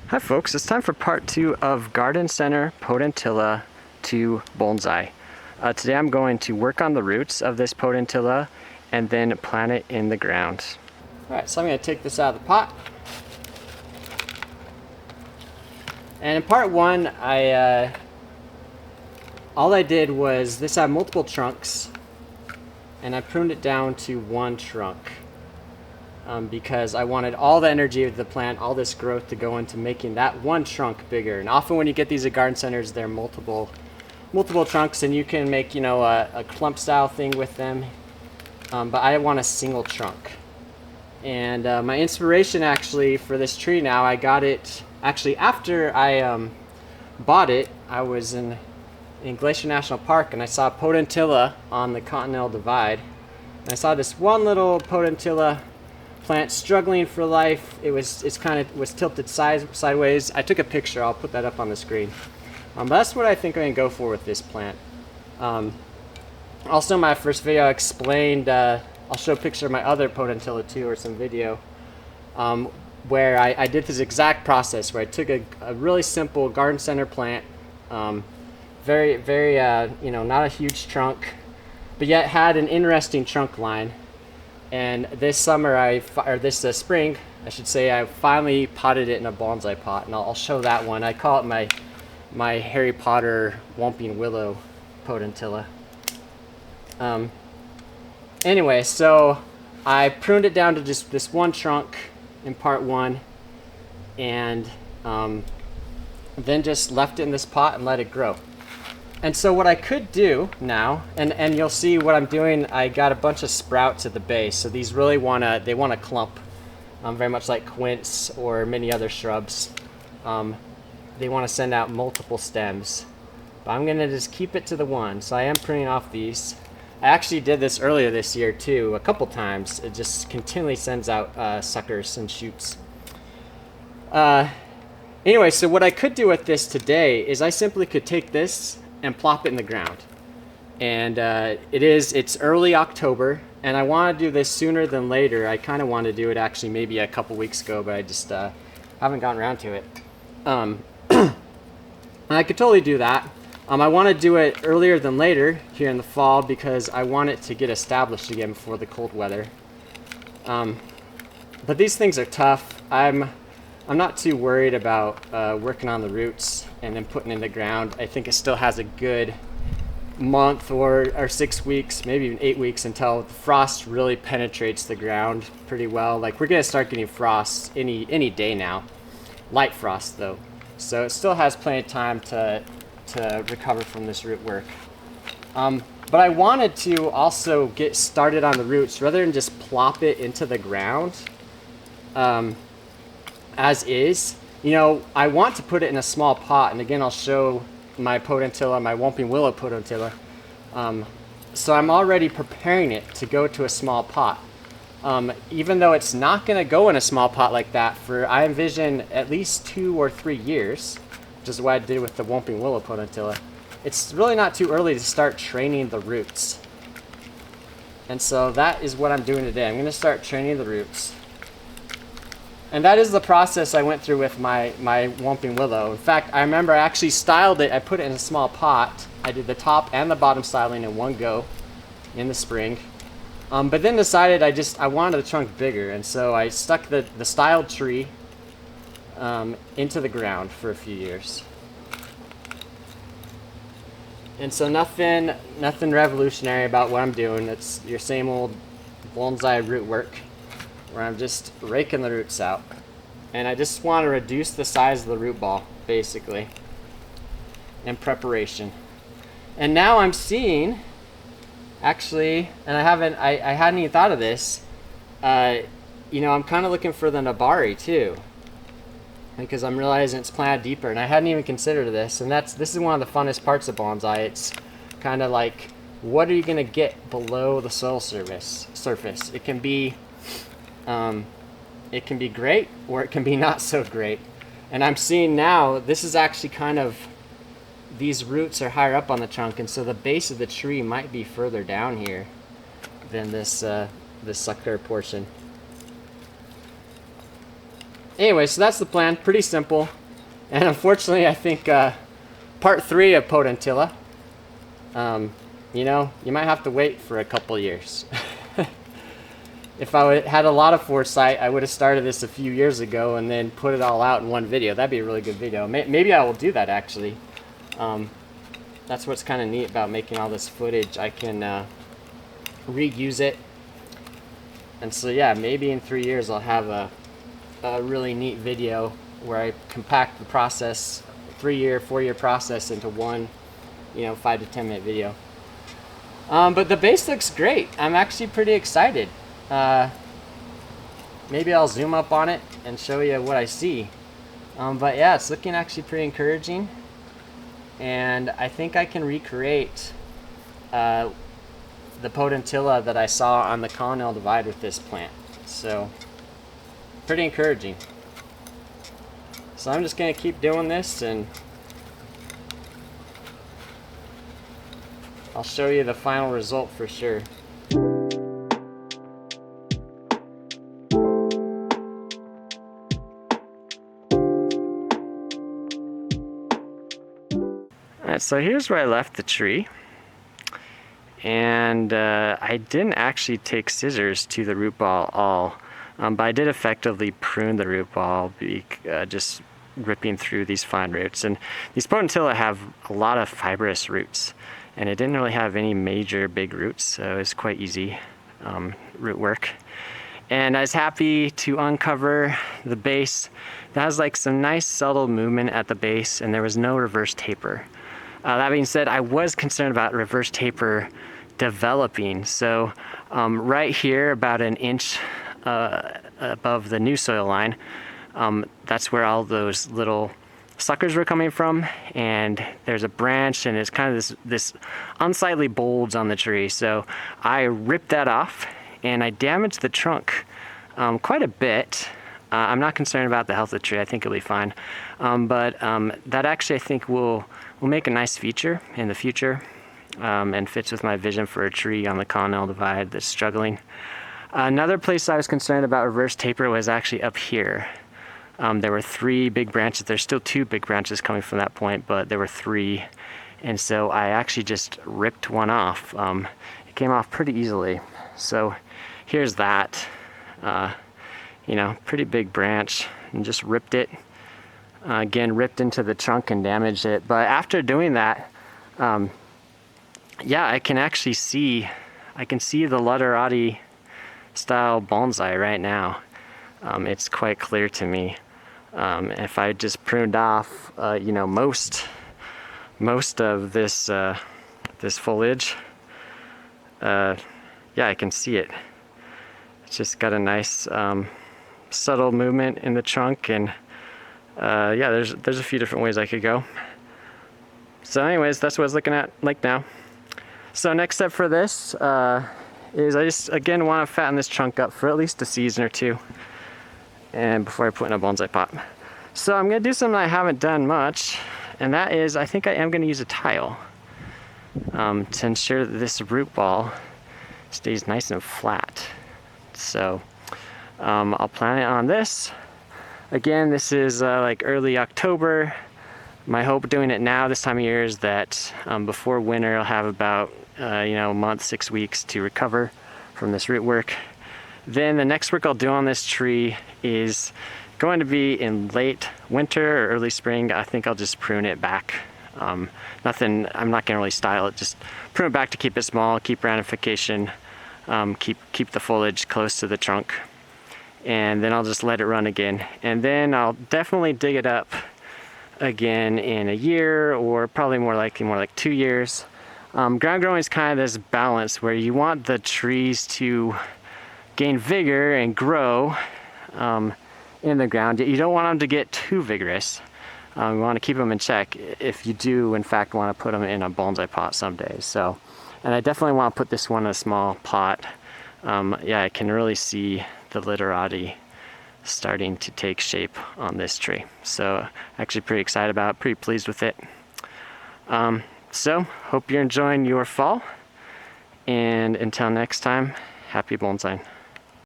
Hi folks, it's time for part 2 of Garden Center Potentilla to bonsai. Today I'm going to work on the roots of this potentilla and then plant it in the ground. Alright, so I'm going to take this out of the pot. And in part 1, all I did was, this had multiple trunks, and I pruned it down to one trunk. Because I wanted all the energy of the plant, all this growth to go into making that one trunk bigger. And often when you get these at garden centers, they're multiple trunks, and you can make, a clump style thing with them. But I want a single trunk. And my inspiration actually for this tree now, I got it actually after I bought it. I was in Glacier National Park, and I saw Potentilla on the Continental Divide. And I saw this one little Potentilla plant struggling for life. It was tilted sideways. I took a picture. I'll put that up on the screen. But that's what I think I'm gonna go for with this plant. Also, my first video I explained. I'll show a picture of my other potentilla too, or some video, where I did this exact process where I took a really simple garden center plant, very not a huge trunk, but yet had an interesting trunk line. And this summer, this spring, I should say, I finally potted it in a bonsai pot, and I'll show that one. I call it my Harry Potter Whomping Willow potentilla. Anyway, so I pruned it down to just this one trunk in part 1, and then just left it in this pot and let it grow. And so what I could do now, and you'll see what I'm doing, I got a bunch of sprouts at the base. So these really want to clump, very much like quince or many other shrubs. They want to send out multiple stems. But I'm going to just keep it to the one. So I am pruning off these. I actually did this earlier this year too, a couple times. It just continually sends out suckers and shoots. Anyway, so what I could do with this today is I simply could take this and plop it in the ground. And it's early October, and I want to do this sooner than later. I kind of want to do it actually maybe a couple weeks ago, but I just haven't gotten around to it. And I could totally do that. I want to do it earlier than later here in the fall because I want it to get established again before the cold weather. But these things are tough. I'm not too worried about working on the roots and then putting it in the ground. I think it still has a good month or 6 weeks, maybe even 8 weeks until the frost really penetrates the ground pretty well. Like, we're gonna start getting frost any day now. Light frost though. So it still has plenty of time to recover from this root work. But I wanted to also get started on the roots rather than just plop it into the ground. As is, I want to put it in a small pot, and again I'll show my potentilla, my Whomping Willow potentilla. So I'm already preparing it to go to a small pot. Even though it's not going to go in a small pot like that for, I envision, at least 2 or 3 years, which is what I did with the Whomping Willow potentilla. It's really not too early to start training the roots. And so that is what I'm doing today. I'm going to start training the roots. And that is the process I went through with my Whomping Willow. In fact, I remember I actually styled it. I put it in a small pot. I did the top and the bottom styling in one go in the spring. But then decided I wanted the trunk bigger, and so I stuck the styled tree into the ground for a few years. And so nothing revolutionary about what I'm doing. It's your same old bonsai root work, where I'm just raking the roots out. And I just want to reduce the size of the root ball, basically, in preparation. And now I'm seeing, actually, and I hadn't even thought of this, I'm kind of looking for the nabari too, because I'm realizing it's planted deeper, and I hadn't even considered this. And this is one of the funnest parts of bonsai. It's kind of like, what are you going to get below the soil surface? It can be great, or it can be not so great. And I'm seeing now, this is actually kind of, these roots are higher up on the trunk, and so the base of the tree might be further down here than this sucker portion. Anyway, so that's the plan. Pretty simple. And unfortunately, I think part 3 of Potentilla, you know, you might have to wait for a couple years. If I had a lot of foresight, I would have started this a few years ago and then put it all out in one video. That'd be a really good video. Maybe I will do that, actually. That's what's kind of neat about making all this footage. I can reuse it. And so yeah, maybe in 3 years I'll have a really neat video where I compact the process, 3-year, 4-year process into one, you know, 5 to 10 minute video. But the base looks great. I'm actually pretty excited. Maybe I'll zoom up on it and show you what I see. But yeah, it's looking actually pretty encouraging. And I think I can recreate the Potentilla that I saw on the Continental Divide with this plant. So, pretty encouraging. So I'm just going to keep doing this, and I'll show you the final result for sure. Alright, so here's where I left the tree. And I didn't actually take scissors to the root ball at all, but I did effectively prune the root ball, just ripping through these fine roots. And these Potentilla have a lot of fibrous roots, and it didn't really have any major big roots, so it's quite easy root work. And I was happy to uncover the base. That has like some nice subtle movement at the base, and there was no reverse taper. That being said, I was concerned about reverse taper developing. So right here, about an inch above the new soil line, that's where all those little suckers were coming from. And there's a branch, and it's kind of this unsightly bulge on the tree. So I ripped that off, and I damaged the trunk quite a bit. I'm not concerned about the health of the tree. I think it'll be fine. But that actually, I think, will make a nice feature in the future, and fits with my vision for a tree on the Continental Divide that's struggling. Another place I was concerned about reverse taper was actually up here. There were 3 big branches. There's still 2 big branches coming from that point, but there were 3. And so I actually just ripped one off. It came off pretty easily. So here's that. You know, pretty big branch, and just ripped it. Again, ripped into the trunk and damaged it. But after doing that, yeah, I can actually see, the literati style bonsai right now. It's quite clear to me. If I just pruned off, you know, most of this this foliage, yeah, I can see it. It's just got a nice subtle movement in the trunk, and yeah, there's a few different ways I could go. So anyways, that's what I was looking at like now. So next step for this is I just again want to fatten this trunk up for at least a season or 2, and before I put in a bonsai pot. So I'm gonna do something I haven't done much, and that is I think I am gonna use a tile to ensure that this root ball stays nice and flat. So I'll plant it on this. Again, this is like early October. My hope doing it now this time of year is that before winter I'll have about you know, a month, 6 weeks to recover from this root work. Then the next work I'll do on this tree is going to be in late winter or early spring. I think I'll just prune it back. I'm not gonna really style it, just prune it back to keep it small, keep ramification, keep the foliage close to the trunk. And then I'll just let it run again. And then I'll definitely dig it up again in a year, or probably more like 2 years. Ground growing is kind of this balance where you want the trees to gain vigor and grow in the ground. You don't want them to get too vigorous. You want to keep them in check if you do in fact want to put them in a bonsai pot someday. So, and I definitely want to put this one in a small pot. Yeah, I can really see the literati starting to take shape on this tree. So actually pretty excited about it, pretty pleased with it. So hope you're enjoying your fall, and until next time, happy bonsai.